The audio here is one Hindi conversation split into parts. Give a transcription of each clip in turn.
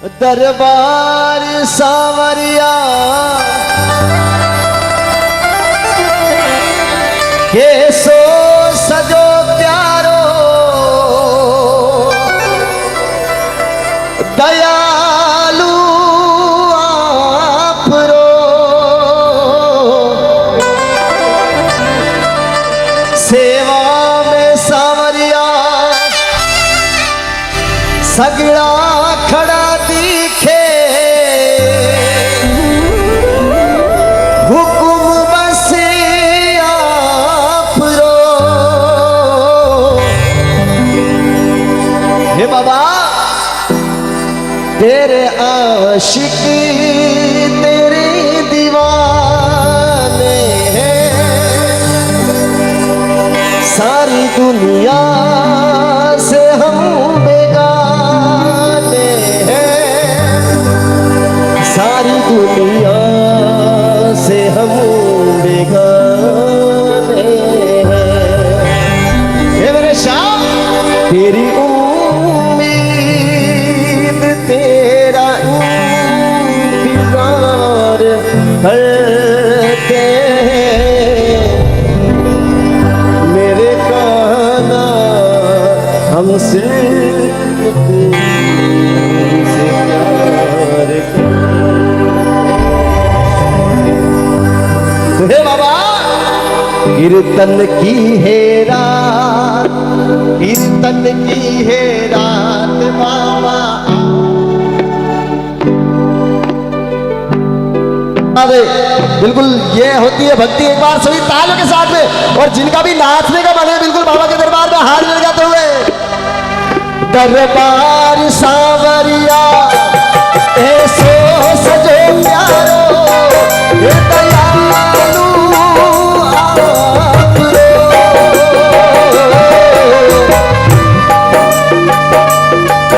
दरबार सावरिया केसो सजो प्यारो दयालु आपरो सेवा में सावरिया सगड़ा खड़ा दिखे हुकुम बस आपरो। हे बाबा तेरे आशिक तेरे दीवाने हैं, सारी दुनिया से हम बेगाने हैं, सारी दुनिया से हम बेगाने हैं। हे मेरे शाम तेरी तेरा इंतजार करते हैं, मेरे काना हम सिर्फ तुमसे प्यार करते। हे बाबा कीर्तन की है रात, कीर्तन की है रात बाबा। बिल्कुल ये होती है भक्ति। एक बार सभी तालियों के साथ में, और जिनका भी नाचने का मन है बिल्कुल बाबा के दरबार में हाथ मिल जाते हुए। दरबार सावरिया ऐसो सजो प्यारो दयालु आपरो।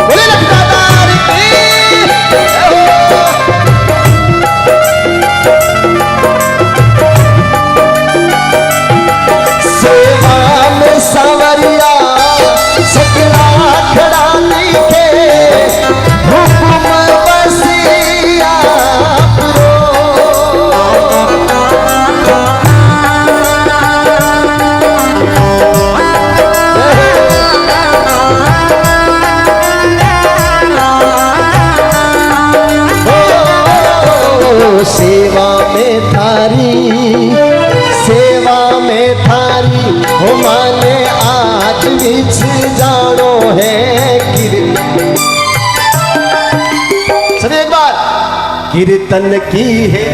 बोले लखदातार की सावरिया सकला खड़ा दिखे हुकुम बस आपरो। सेवा में थारी, सेवा में थारी हो माने आज बिछ जानो है कीर्तन। सभी एक बार कीर्तन की है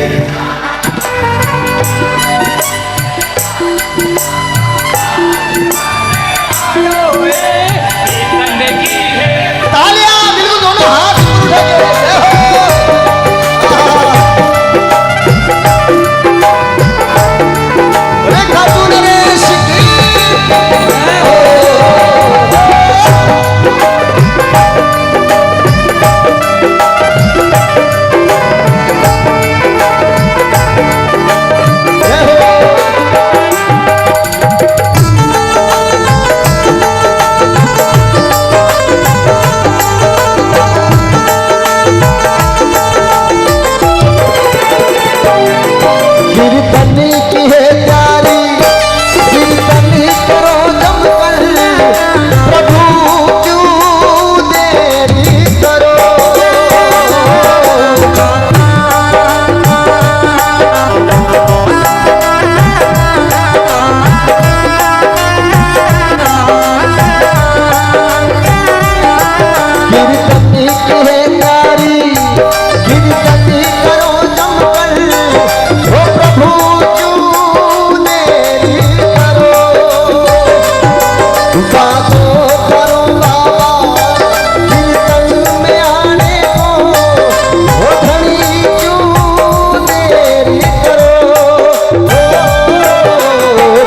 तालियां बिल्कुल दोनों हाथ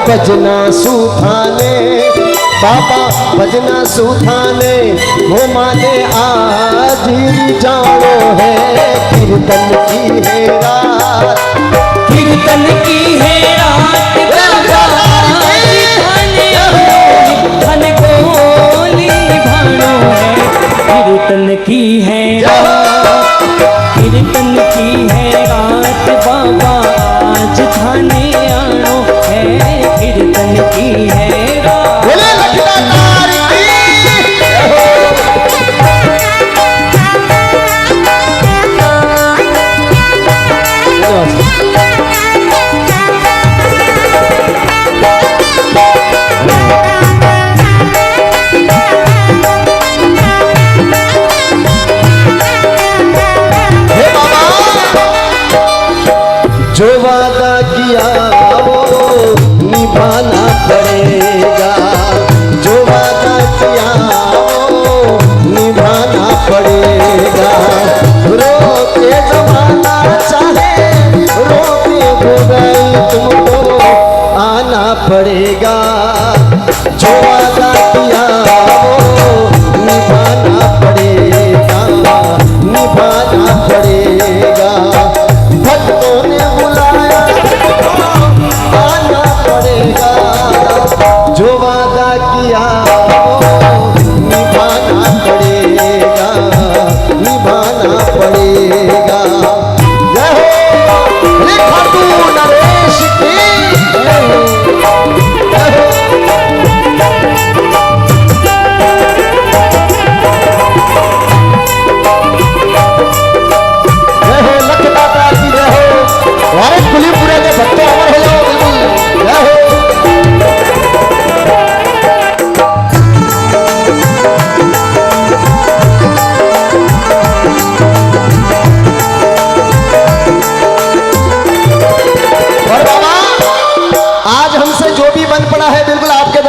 भजना सुथाने बाबा, भजना सुथाने वो माने आज जानो है कीर्तन की है रात, कीर्तन की है रात धन को निभानो है कीर्तन की है रात। बाबा आज थाने आनो है कीर्तन की है रात। बोले लखनदार की हे बाबा, जो वादा किया वो निभाना पड़ेगा, जो वादा किया वो निभाना पड़ेगा। रोके जमाना चाहे रोके बुराई तुमको आना पड़ेगा, जो वादा किया वो निभाना पड़ेगा, निभाना पड़ेगा। भक्तों ने बुलाया आना पड़ेगा, जो वादा किया वो निभाना पड़ेगा, निभाना पड़ेगा। जय हो रे खाटू नरेश की जय हो, जय हो। जय हो लखदाता की जय हो। अरे कुलीपुरा के भक्तों अमर हो जाओ बिल्कुल। जय हो। और बाबा, आज हमसे जो भी बन पड़ा है बिल्कुल आपके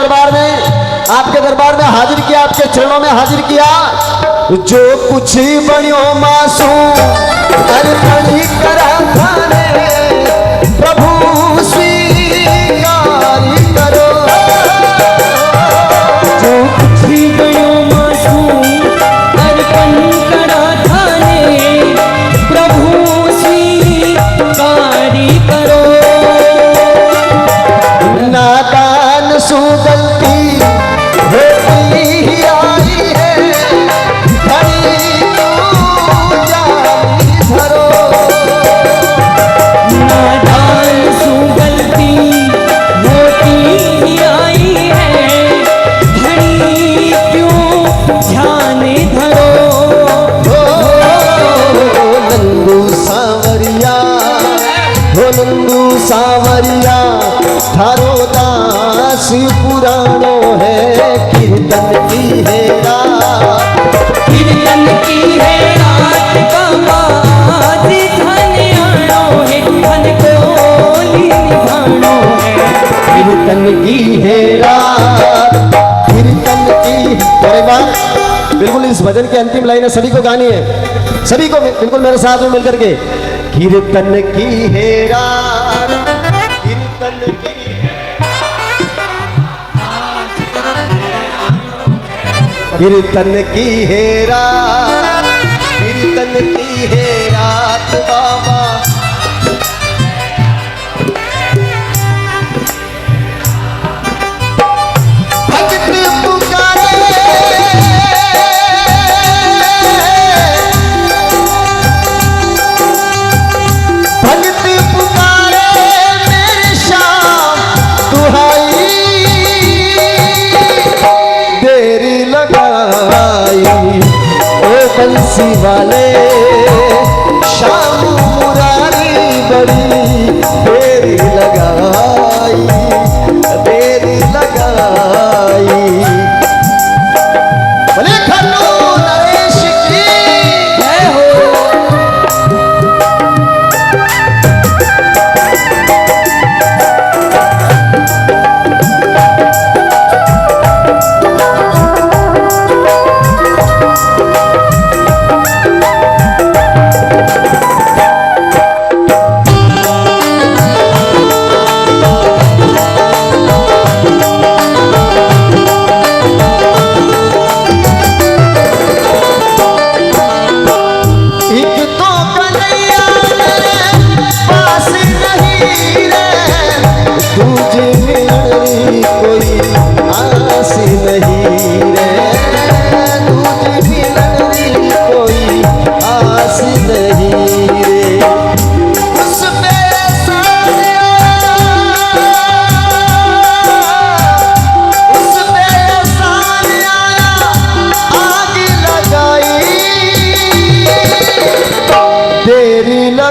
दरबार में हाजिर किया, आपके चरणों में हाजिर किया। जो कुछ बनियो मासूम अर्पण करा थाने, प्रभु स्वीकार करो। जो कुछ बनो मासूम अर्पण करा थाने, प्रभु स्वीकार करो। नादान सु गलती होती ही आई है, धनी तू जानी धरो। नादान सु गलती होती ही आई है, धनी क्यों ध्यान धरो। नंदू सांवरिया, हो नंदू सांवरिया, थारो दास पुराणो है कीर्तन की है रात। कीर्तन की है रात बाबा आज थाने आनो है, धन को निभानो है। कीर्तन की है रात, कीर्तन की। अरे वाह, बिल्कुल इस भजन की अंतिम लाइनें सभी को गानी है, सभी को बिल्कुल मेरे साथ में मिलकर के। कीर्तन की है रात, कीर्तन की कीर्तन की है रात, कीर्तन की है रात बाबा। भक्त पुकारे, भक्त पुकारे मेरे श्याम दुहाई, देरी लगाई ओ बंसी वाले, श्याम मुरारी बड़ी देरी लगाई, देरी लगाई। बोले खन्नू नरेश की जय हो।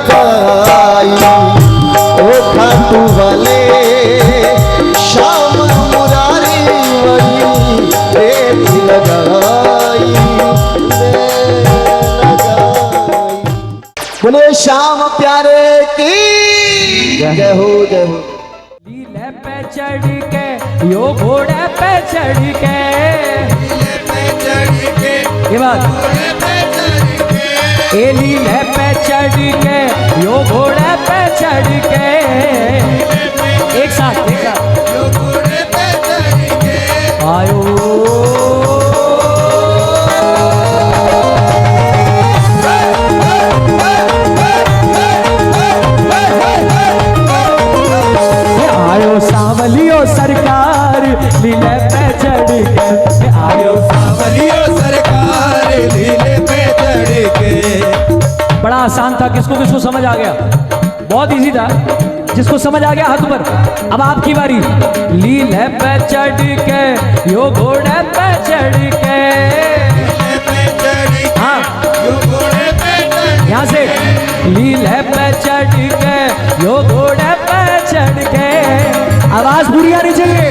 लगाई, ओ खाटू वाले श्याम मुरारी वही रेत लगाई, बोले श्याम प्यारे की जय हो जय हो। लीले पे चढ़ के यो घोड़े पे चढ़ के, ये बात ए लीले पे चढ़ के यो घोड़े पे चढ़ के, एक साथ आयो आयो सांवलियो सरकार लीले पे चढ़ के, आयो सांवलियो सरकार लीले पे चढ़ के। बड़ा आसान था, किसको किसको समझ आ गया? बहुत इजी था, जिसको समझ आ गया हाथ ऊपर। अब आपकी बारी। लीले पे चढ़ के यो घोड़े पे चढ़ के, हाँ यहाँ से लीले पे चढ़ के यो घोड़े पे चढ़ के, आवाज बुरी आनी चाहिए।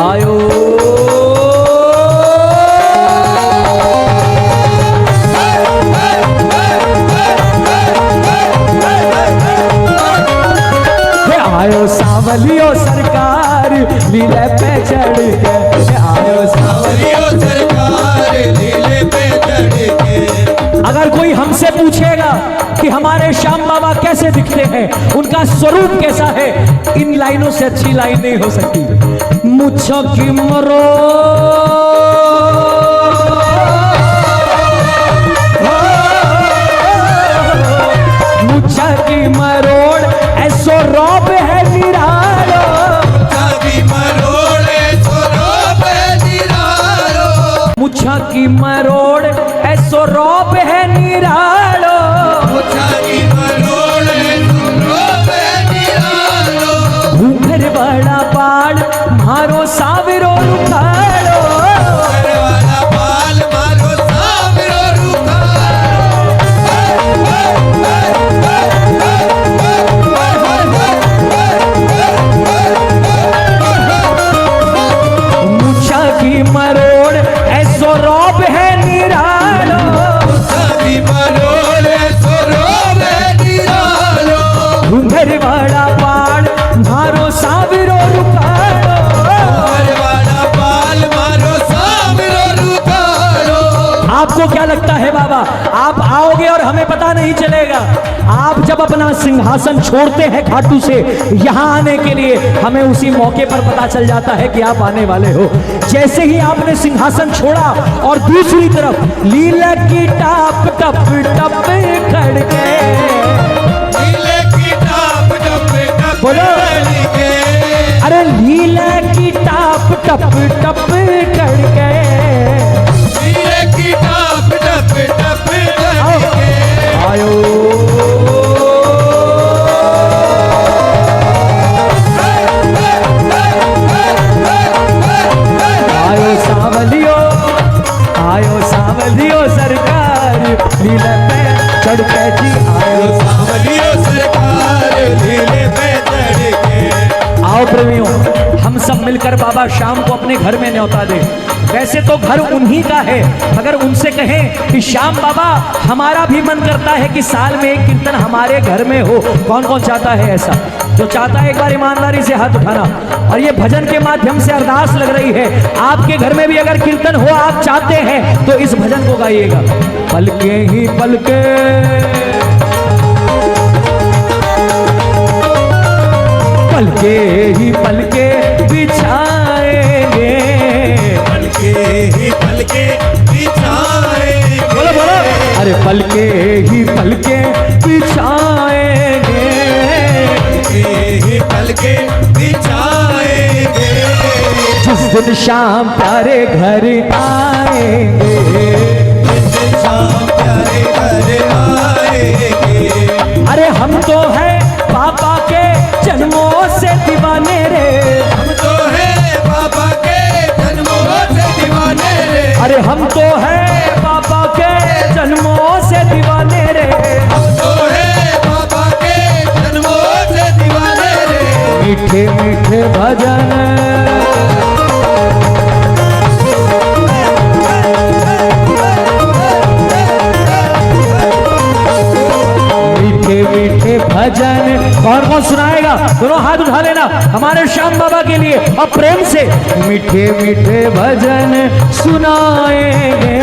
आयो आयो सांवलियो सरकार लीले पे चढ़ के, आयो सांवलियो सरकार लीले पे चढ़ के। अगर कोई हमसे पूछेगा कि हमारे श्याम बाबा कैसे दिखते हैं, उनका स्वरूप कैसा है, इन लाइनों से अच्छी लाइन नहीं हो सकती। मुझो की मरो मुझा की मरोड़ ऐसो रौब है निरालो, मुझा की मरोड़ ऐसो रौब है निरालो, घूंघर बड़ा पाड़ मारो साविरो रुखाड़ो, मुझा की मरोड़ ऐसो रौब है निरालो, घूंघर बड़ा पाड़ मारो साविरो रुखाड़ो। आपको क्या लगता है बाबा, आप आओगे और हमें पता नहीं चलेगा? आप जब अपना सिंहासन छोड़ते हैं खाटू से यहाँ आने के लिए, हमें उसी मौके पर पता चल जाता है कि आप आने वाले हो। जैसे ही आपने सिंहासन छोड़ा और दूसरी तरफ लीला की टाप टप टप खड़के, बोलो अरे लीला की टाप टप टप खड़के, आयो आयो सांवलियो सरकार लीले पे चढ़ के जी, आयो सांवलियो सरकार लीले पे चढ़ के। आओ प्रेमियों, हम सब मिलकर बाबा श्याम को अपने घर में न्योता दे। वैसे तो घर उन्हीं का है, मगर उनसे कहें कि श्याम बाबा हमारा भी मन करता है कि साल में एक कीर्तन हमारे घर में हो। कौन कौन चाहता है ऐसा? जो चाहता है एक बार ईमानदारी से हाथ उठाना। और ये भजन के माध्यम से अरदास लग रही है, आपके घर में भी अगर कीर्तन हो आप चाहते हैं तो इस भजन को गाइएगा। पलके ही पलके पलके ही पलके बिछाएंगे, पलके ही पलके बिछाएंगे। बोलो बोलो, अरे पलके ही पलके बिछाएंगे, पलके ही पलके बिछाएंगे। जिस दिन श्याम प्यारे घर आएंगे, जिस दिन श्याम प्यारे घर आएंगे। अरे हम तो हैं पापा के जन्मों से दीवाने रे, हम तो हैं बाबा के जन्मों से दीवाने रे। अरे हम तो हैं पापा के जन्मों से दीवाने मीठे मीठे भजन, मीठे मीठे भजन। कौन कौन सुनाएगा? दोनों हाथ उठा लेना हमारे श्याम बाबा के लिए और प्रेम से। मीठे मीठे भजन सुनाएंगे,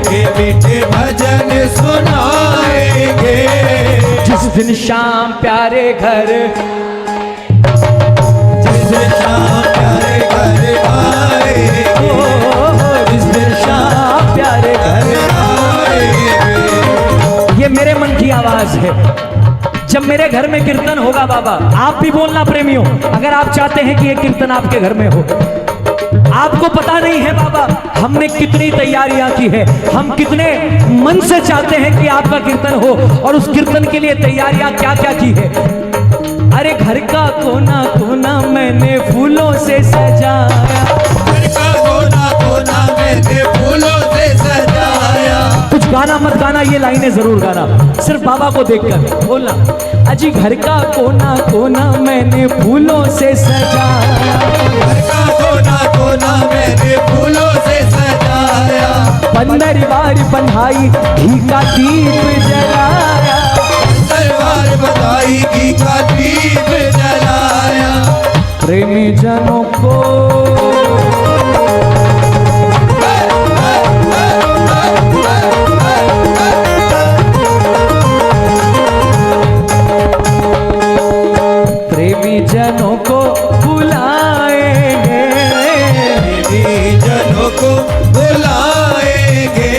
मीठे मीठे भजन सुनाएंगे, जिस दिन श्याम प्यारे घर, जिस दिन श्याम प्यारे घर आएंगे, जिस दिन श्याम प्यारे घर। ये मेरे मन की आवाज है। जब मेरे घर में कीर्तन होगा बाबा, आप भी बोलना प्रेमियों, अगर आप चाहते हैं कि ये कीर्तन आपके घर में हो। आपको पता नहीं है बाबा हमने कितनी तैयारियां की है, हम कितने मन से चाहते हैं कि आपका कीर्तन हो, और उस कीर्तन के लिए तैयारियां क्या क्या की है। अरे घर का कोना कोना मैंने फूलों से सजाया, घर का कोना कोना मैंने फूलों से सजाया। कुछ गाना मत गाना, ये लाइनें जरूर गाना, सिर्फ बाबा को देखकर बोलना। अजी घर का कोना कोना मैंने फूलों से सजाया, घर का कोना कोना मैंने फूलों से सजाया। पंद्रह बार बंधाई घी का दीप जलाया, दरबार बधाई घी का दीप जलाया। प्रेमी जनों को प्रेमी जनों को बुलाएंगे, प्रेमी जनों को बुलाएंगे,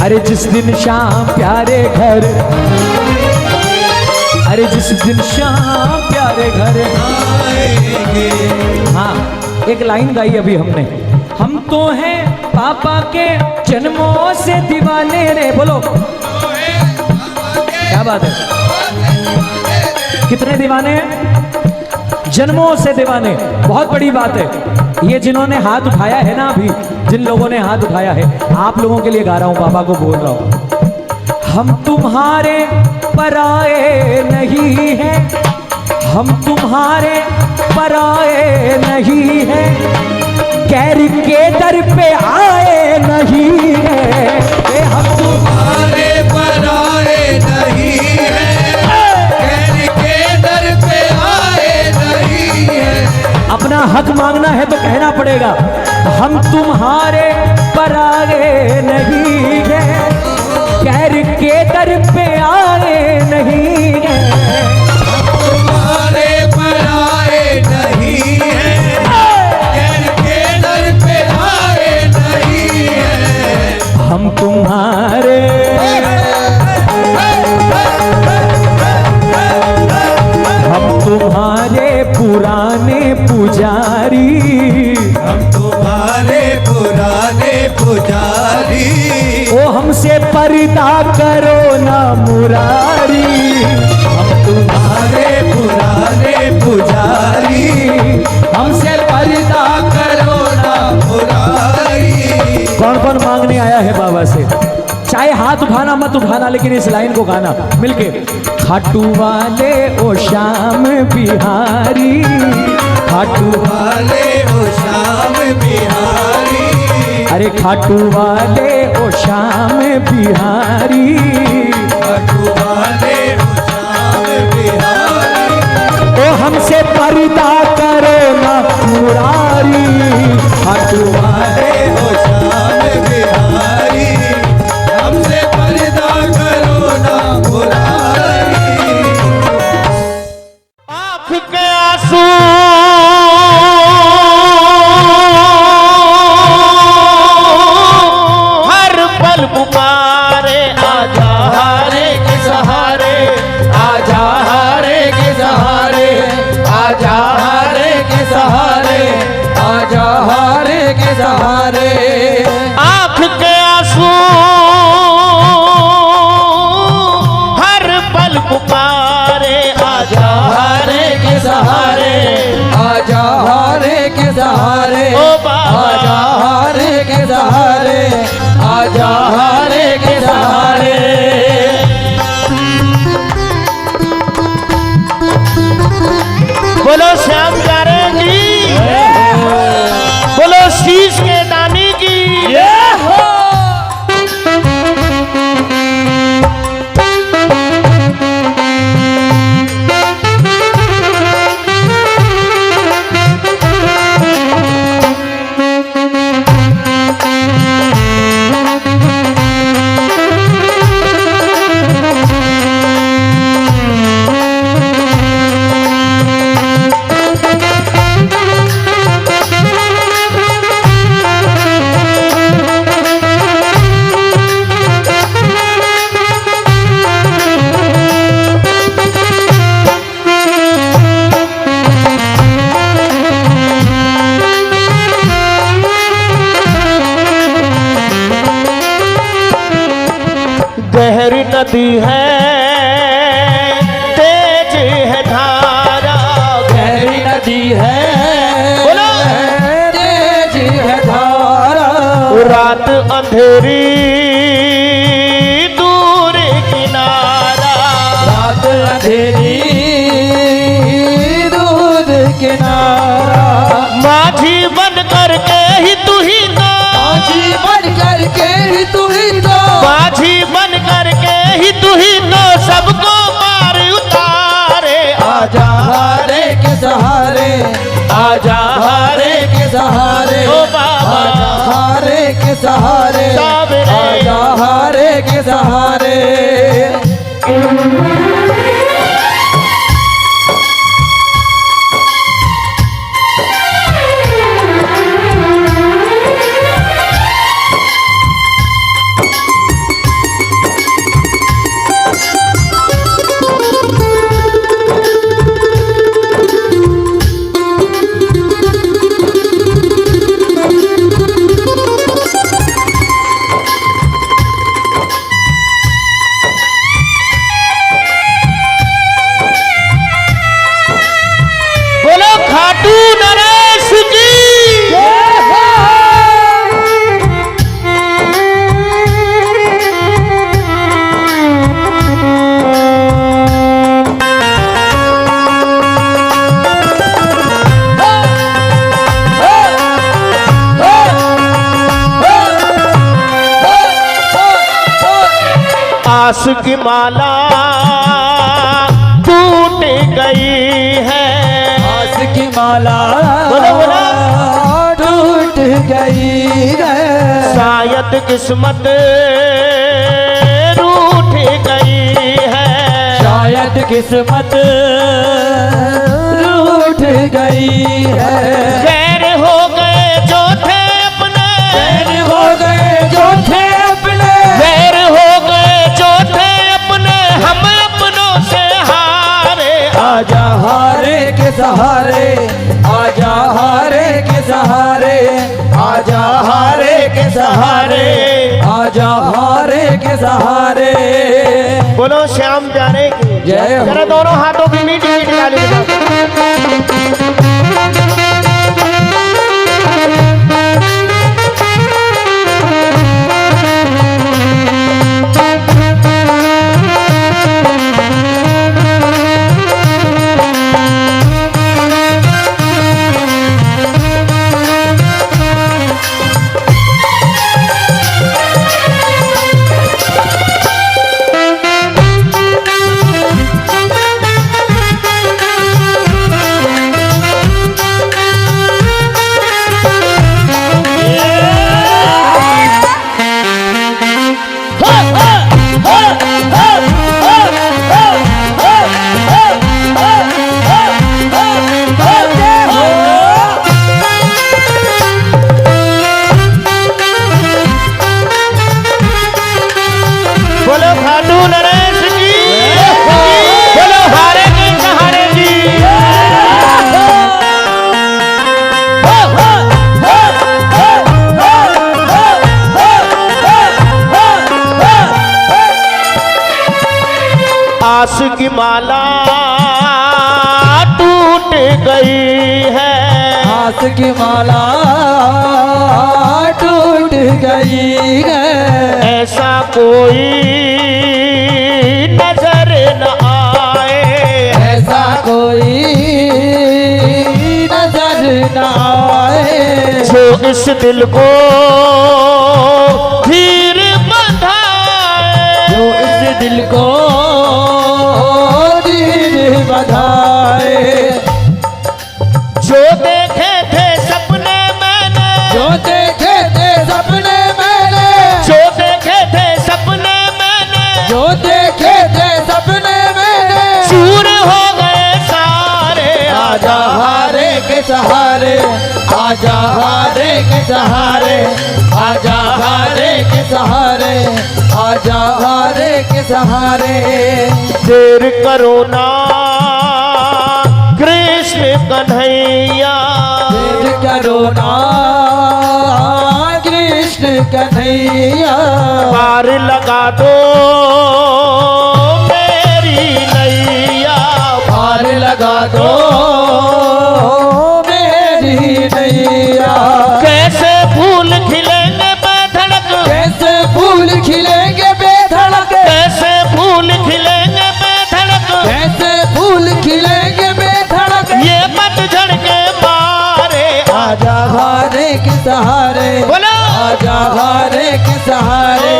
अरे जिस दिन शाम प्यारे घर, अरे जिस दिन शाम प्यारे घर आएंगे। हाँ, एक लाइन गाई अभी हमने, हम तो हैं पापा के जन्मों से दीवाने रे। बोलो क्या बात है, कितने दीवाने हैं? जन्मों से दीवाने, बहुत बड़ी बात है। ये जिन्होंने हाथ उठाया है ना, अभी जिन लोगों ने हाथ उठाया है, आप लोगों के लिए गा रहा हूं, बाबा को बोल रहा हूं। हम तुम्हारे पराए नहीं है, हम तुम्हारे पराए नहीं है, कैर के दर पे आए नहीं है। हम तुम्हारे पराए नहीं है, कैर के दर पे आए नहीं है। अपना हक मांगना है तो कहना पड़ेगा, हम तुम्हारे पराए नहीं है, कैर के दर पे आए नहीं है। तुम्हारे पराए नहीं है, कैर के दर पे आए नहीं है। हम तुम्हारे, हम तुम्हारे पुराने पुजारी, हम तुम्हारे पुराने पुजारी। ओ हमसे पर्दा करो ना मुरारी, हम तुम्हारे पुराने पुजारी, हमसे पर्दा करो ना मुरारी। कौन कौन मांगने आया है बाबा से? चाहे हाथ उठाना मत उठाना, लेकिन इस लाइन को गाना मिलके। खाटू वाले ओ श्याम बिहारी, खाटू वाले ओ श्याम बिहारी, अरे खाटू वाले ओ श्याम बिहारी, खाटू वाले ओ श्याम बिहारी। ओ हमसे पर्दा करो ना मुरारी, खाटू वाले ओ श्याम बिहारी, हमसे पर्दा करो ना मुरारी। आँख के आंसू हर पल पुकारे, आजा हारे के सहारे, आजा हारे के सहारे, आजा हारे के सहारे, आजा हारे के सहारे। आँख के आंसू हर पल पुकारे, आजा हारे के सहारे, आजा हारे के सहारे, ओ बाबा आजा हारे के सहारे, आजा हारे के सहारे। बोलो श्याम प्यारे की, बोलो शीश के दानी की। गहरी नदी है, तेज है धारा, गहरी नदी है, बोलो तेज है धारा, रात अंधेरी दूर किनारा, रात अंधेरी दूध किनारा, माझी बन करके ही तू ही तो, माझी बन करके ही तू ही तो, माझी बन करके ही तू ही तो सबको मार उतारे। आजा हारे के सहारे, आजा हारे के सहारे, ओ बाबा। आजा हारे के सहारे, सावरे। आजा हारे के सहारे। बोलो खाटू नरेश की। आस की माला टूट गई है, आस की माला बोलो, बोलो। टूट गई है, शायद किस्मत रूठ गई है, शायद किस्मत रूठ गई है, गैर हो गए जो थे अपने, बैर हो गए जो थे अपने, गैर हो गए जो थे अपने, हम अपनों से हारे। आजा हारे के सहारे, आजा हारे के सहारे, आजा हारे के सहारे, आजा हारे के सहारे। बोलो श्याम प्यारे की जय हो। जरा दोनों हाथों की मीठी मीठी ताली बजाओ। आस की माला टूट गई है, आस की माला टूट गई है, ऐसा कोई नजर न आए, ऐसा कोई इस दिल को धीर बंधाए, जो इस दिल को धीर बंधाए। जो देखे थे सपने मैंने, जो देखे थे सपने मैंने, जो देखे थे सपने मैंने, जो देखे थे सपने मैंने, चूर हो गए सारे। आजा हारे के सहारे, आजा हारे के सहारे, आजा हारे के सहारे, आजा हारे के सहारे। देर करो ना कृष्ण कन्हैया, देर करो ना कृष्ण कन्हैया, पार लगा दो मेरी नैया, पार लगा दो मेरी नैया। कैसे फूल खिलेंगे बेधड़क, कैसे फूल खिलेंगे बेधड़क, कैसे फूल खिलेंगे बेधड़क, कैसे फूल खिलेंगे बेधड़क। ये पतझड़ के मारे। आजा हारे के सहारे, बोलो आजा हारे के सहारे,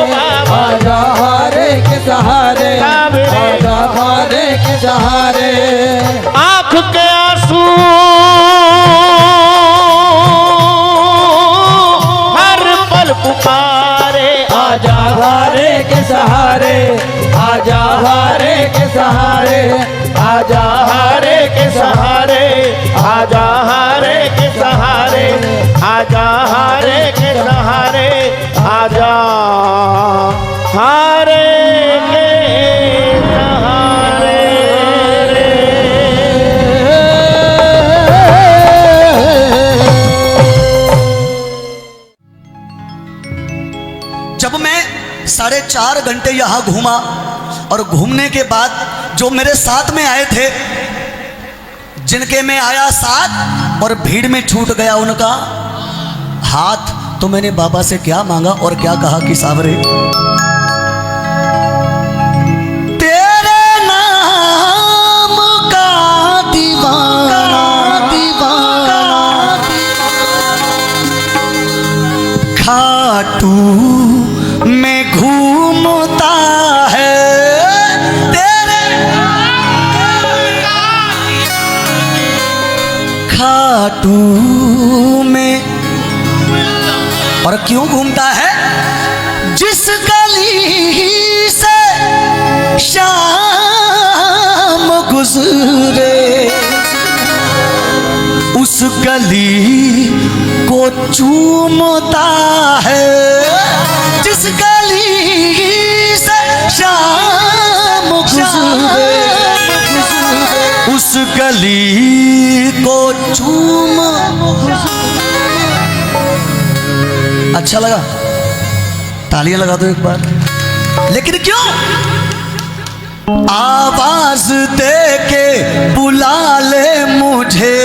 आजा हारे के सहारे, आजा हारे के सहारे। आंख के आंसू हर पल पुकारे। आजा हारे के सहारे, आजा हारे के सहारे, आजा हारे के सहारे, आजा हारे के सहारे, आजा हारे के सहारे, आजा हारे के सहारे। जब मैं 4.5 घंटे यहाँ घूमा और घूमने के बाद जो मेरे साथ में आए थे, जिनके में आया साथ और भीड़ में छूट गया उनका हाथ, तो मैंने बाबा से क्या मांगा और क्या कहा कि सावरे तेरे नाम का दीवाना, दीवाना खाटू में घूमता है। तेरे खाटू में, और क्यों घूमता है? जिस गली से शाम गुजरे, उस गली को चूमता है। जिस गली से शाम गुजरे, उस गली को चूम। अच्छा लगा? तालियां लगा दो एक बार। लेकिन क्यों? आवाज दे के बुला ले मुझे,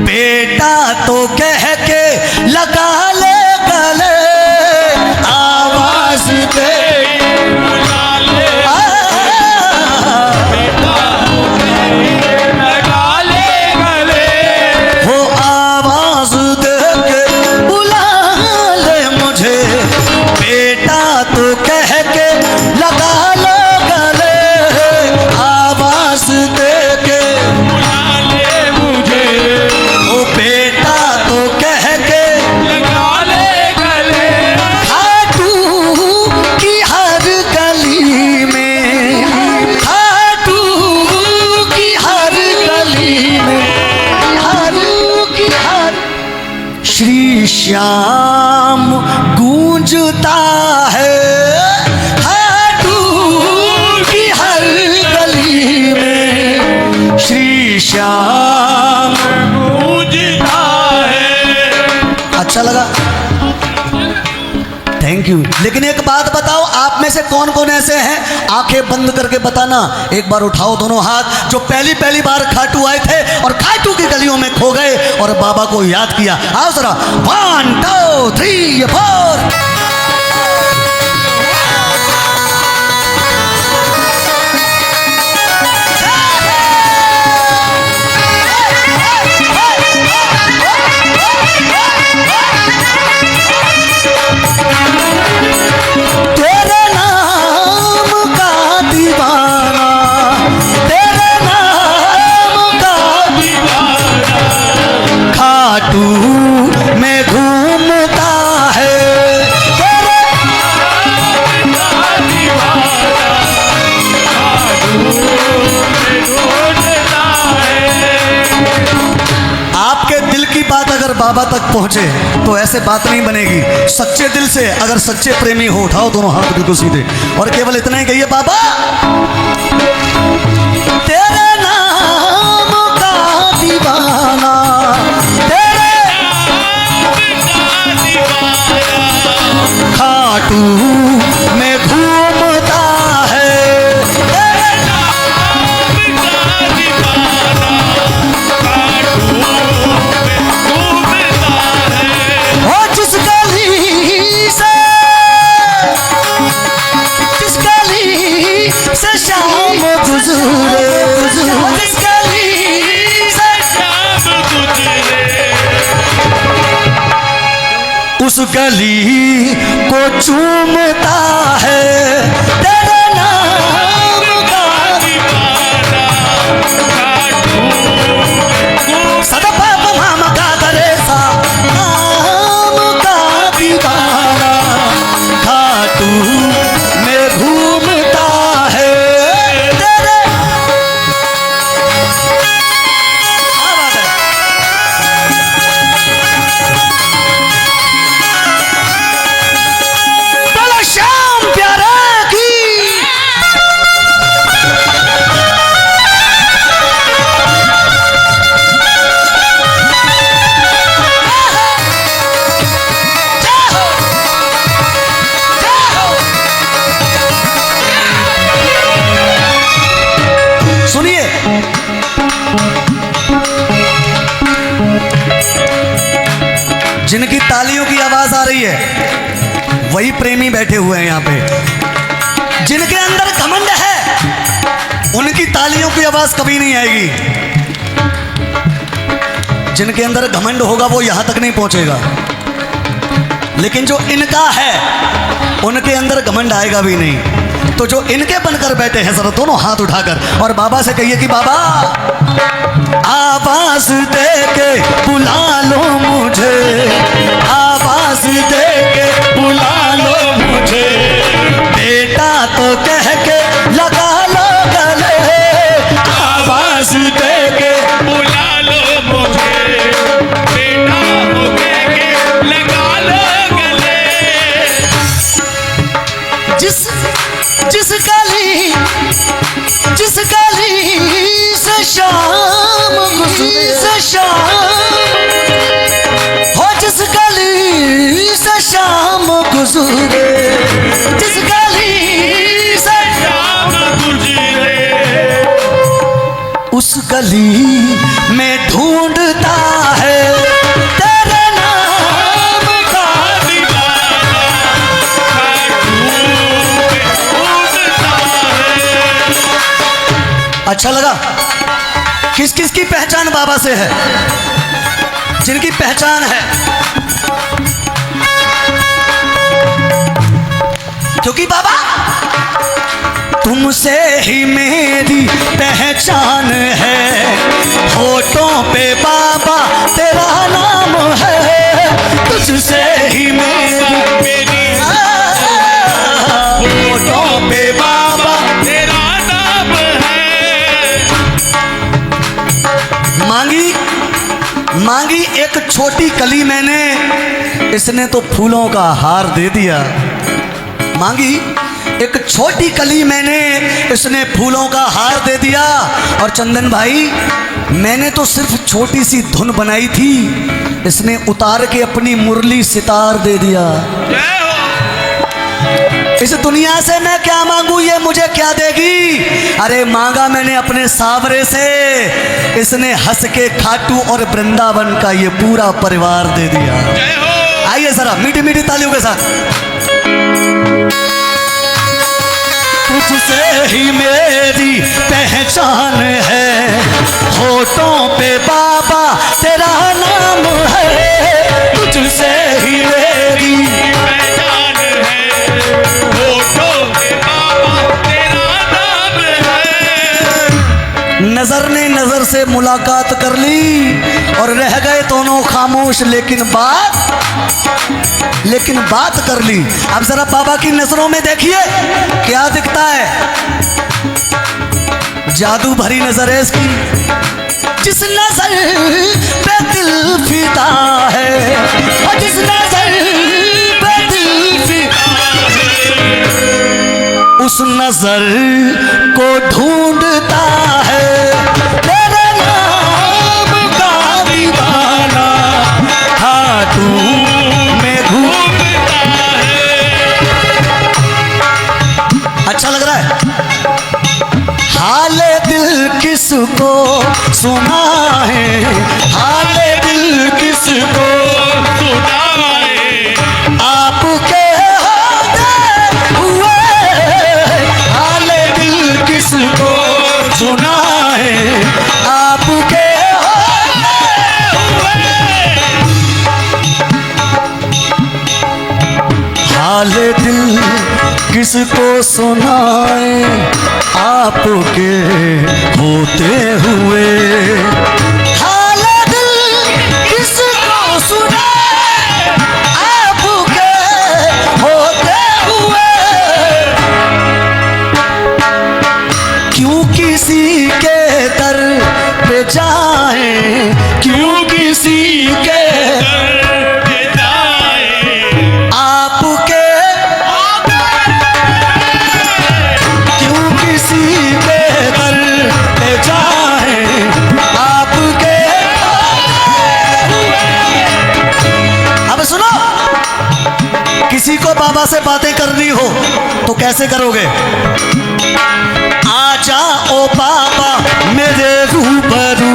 बेटा तो कह के लगा ले गले। आवाज दे के बुला ले, बेटा तो कह के लगा ले गले। वो आवाज दे के बुला ले मुझे, बेटा तो कह के लगा ले गले। आवाज दे के बुला ले मुझे, ओ बेटा तो कह के लगा ले गले। खाटू की हर गली में, खाटू की हर गली में, खाटू की हर श्री श्याम गूंजता है। खाटू की हर गली में श्री श्याम गूंजता है। अच्छा लगा? Thank you. लेकिन एक बात बताओ, आप में से कौन कौन ऐसे हैं, आंखें बंद करके बताना, एक बार उठाओ दोनों हाथ, जो पहली बार खाटू आए थे और खाटू की गलियों में खो गए और बाबा को याद किया। आओ जरा, 1 2 3 4। बाबा तक पहुंचे तो ऐसे बात नहीं बनेगी। सच्चे दिल से अगर सच्चे प्रेमी हो, उठाओ दोनों हाथ बिल्कुल सीधे और केवल इतना ही कहिए, बाबा तेरे नाम का दीवाना, तेरे खाटू में घूमता है, तेरे हो जिस गली से शाम गुजरे, जिस गली से उस गली को चूमता है, तेरे नाम का सदपा माम का दरेसा, नाम का दीवाना खाटू में घूमता है, तेरे क्या बात है? बोलो श्याम प्यारे की। सुनिए, जिनकी तालियों की आवाज आ रही है वही प्रेमी बैठे हुए हैं यहाँ पे। जिनके अंदर घमंड है उनकी तालियों की आवाज कभी नहीं आएगी। जिनके अंदर घमंड होगा वो यहां तक नहीं पहुंचेगा, लेकिन जो इनका है उनके अंदर घमंड आएगा भी नहीं। तो जो इनके बनकर बैठे हैं जरा दोनों हाथ उठाकर और बाबा से कहिए कि बाबा आवाज दे के बुला लो मुझे, आवाज दे के बुला लो मुझे, बेटा तो कह के लगा लो गले, आवाज दे के बुला लो मुझे, बेटा हो के लगा लो गले। जिस गली से शाम गुजरे, से शाम हो, जिस गली से शाम गुजरे, जिस गली से शाम गुजरे, उस गली में ढूंढता है, तेरे नाम का दीवाना अच्छा लगा। किस किस की पहचान बाबा से है? जिनकी पहचान है, क्योंकि बाबा तुमसे ही मेरी पहचान है, होठों पे बाबा तेरा नाम है, तुझसे ही मेरी होठों पे बाबा तेरा नाम है। मांगी एक छोटी कली मैंने, इसने तो फूलों का हार दे दिया। मांगी एक छोटी कली मैंने, इसने फूलों का हार दे दिया। और चंदन भाई मैंने तो सिर्फ छोटी सी धुन बनाई थी, इसने उतार के अपनी मुरली सितार दे दिया। इस दुनिया से मैं क्या मांगू, ये मुझे क्या देगी? अरे मांगा मैंने अपने सावरे से, इसने हंस के खाटू और वृंदावन का ये पूरा परिवार दे दिया। आइए जरा मीठी मीठी तालियों के साथ। तुझसे ही मेरी पहचान है, होठों पे बाबा तेरा नाम है, तुझसे ही मेरी पहचान है, होठों पे बाबा तेरा नाम है। नजर ने नजर से मुलाकात कर ली और रह गए दोनों खामोश, लेकिन बात कर ली। अब जरा बाबा की नजरों में देखिए क्या दिखता है। जादू भरी नजर है इसकी। जिस नजर पे दिल फिदा है, और जिस नजर पे दिल फिदा है, उस नजर को ढूंढता है तेरे नाम का दीवाना, हाथों में घूमता है। अच्छा लग रहा है? हाले दिल किसको सुना है, हाले दिल किसको सुना है, आपके होते हुए, हाले दिल किसको सुना है, आपके होते हुए, हाले दिल किसको सुनाए, आपके होते हुए, हाले दिल किसको सुनाए, आपके होते हुए, क्यों किसी के दर पे जाए, क्यों किसी के दर पे जाए, आपके किसी के दर पे जाए, आपके। अब सुनो, किसी को बाबा से बातें करनी हो तो कैसे करोगे? आजा ओ बाबा मेरे रूबरू,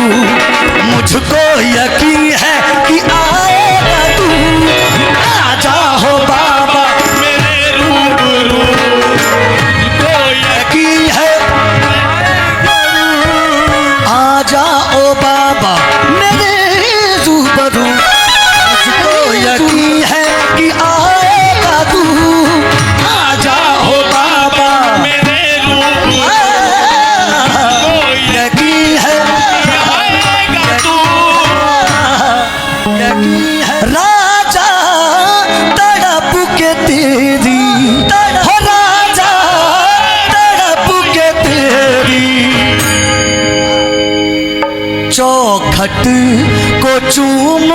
मुझको यकीन है कि आएगा तू, आजा हो बाबा मेरे रूबरू, आजा ओ बाबा मेरे रूबरू, मुझको यकीन है कि आएगा तू, आजा ओ बाबा मेरे रूबरू, यकीन है आएगा तू, यकीन है। राजा तड़प के तेरी, हो राजा तड़प के तेरी, चौखट को चूम